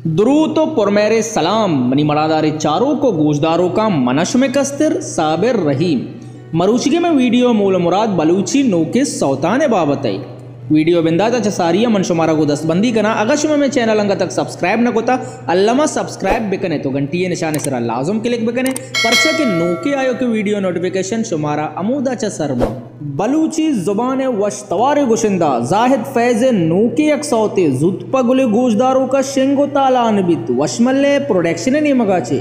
दुरूद तो पुरमेरे सलाम मनी मड़ादारे चारों को गोशदारों का मनश में कस्तर साबिर रहीम मरूचिके में वीडियो मूल मुराद बलूची नोके सौतान बाबत आई वीडियो बिंदाता चसारिया मन शुमारा को दस्तबंदी कना अगर शुमा में चैनल अंगा तक सब्सक्राइब न कोता अल्लामा सब्सक्राइब बिकने तो घंटी निशाने सरा लाजम क्लिक बिकने परचा के नोके आयो के वीडियो नोटिफिकेशन शुमारा अमूदा चसरमा बलूची जुबान वशतवार गुशिंदा जाहिद फैज नोके अक्सौते जुतपगुले गोशदारों का शेंगो तालान बित वशमल्ले प्रोडक्शन ने मगाचे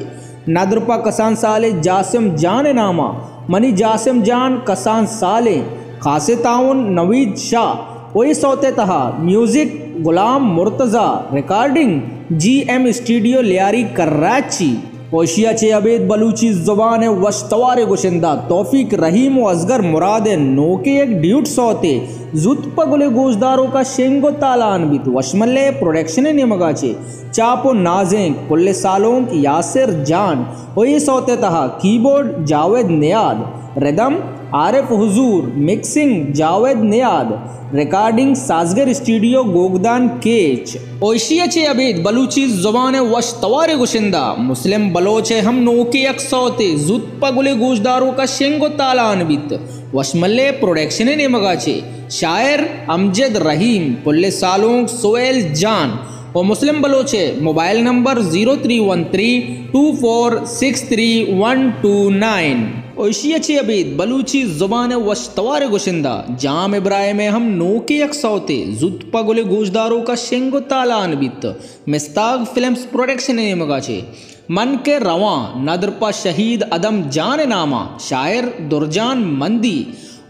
नादरपा कसान साले जासिम जान नामा मनी जासिम जान कसान साले खासे ताउन नवीद शाह वही सौते तहा music Ghulam Murtaza recording GM studio Lyari Karachi ओशिया चे अबेद बलूची जुबान वशतवार गुशिंदा तौफीक रहीम व असगर मुराद नोके एक ड्यूट सौते जुतपगुले गोशदारों का शेंगो तालान बित वशमल्ले प्रोडक्शन ने मगाचे चापो नाजें पुल्ले सालों यासिर जान वही सौते तहा कीबोर्ड जावेद नियाद रिदम आरिफ हुजूर मिक्सिंग जावेद नियाद रिकॉर्डिंग साजगर स्टूडियो गोगदान केच ओशिया चे अबेद बलूची जुबान वशतवार गुशिंदा मुस्लिम बलोचे हम नोके अक्सौते जुतपगुले गोशदारों का शेंगो तालान बित वशमल्ले प्रोडक्शन ने मगाचे शायर अमजद रहीम पुल्ले सालों सोएल जान और मुस्लिम बलोचे मोबाइल नंबर 031324633129 ओशिया चे अबीद बलूची जुबान वशतवार गुशिंदा जाम इब्राहिम में हम नोके अक्सौते जुतपगुले गोशदारों का शेंगो तालान बित मिस्ताग फिल्म्स प्रोडक्शन ने मगाचे मन के रवां नदरपा शहीद अदम जान नामा शायर दुरजान मंदी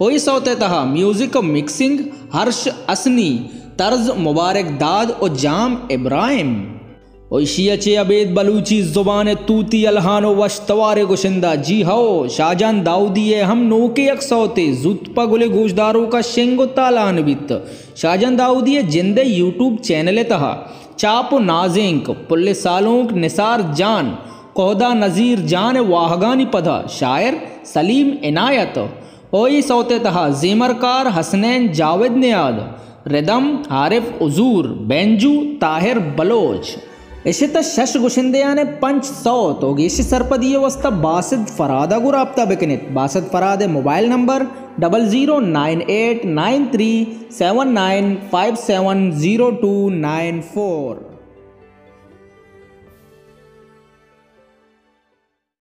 ओई सौते तहा म्यूजिक मिक्सिंग हर्ष असनी तर्ज मुबारक दाद और जाम इब्राहिम ओशिया चे अबेद बलूची जुबान तूती अलहानो वशतवार गुशिंदा जी हो शाहजान दाऊदी हम नोके अक्सौते जुतपगुले गोशदारों का शेंगो तालान बित शाहजान दाऊदी जिंदे यूट्यूब चैनल तहा चाप नाजिंक पुल्ले सालोंक निसार जान कोहदा नज़ीर जान वाहगानी पधा शायर सलीम इनायत ओई सौते तहा जेमरकार हसनैन जावेद नियाद रिदम आरिफ हुजूर बेंजू ताहिर बलोच इसे शश गुशिंदयाने पंच सौ तो गेश सरपदिये वस्ता बासिद फरादा गु राब्ता बिकनित बासिद फराद मोबाइल नंबर 00989379570294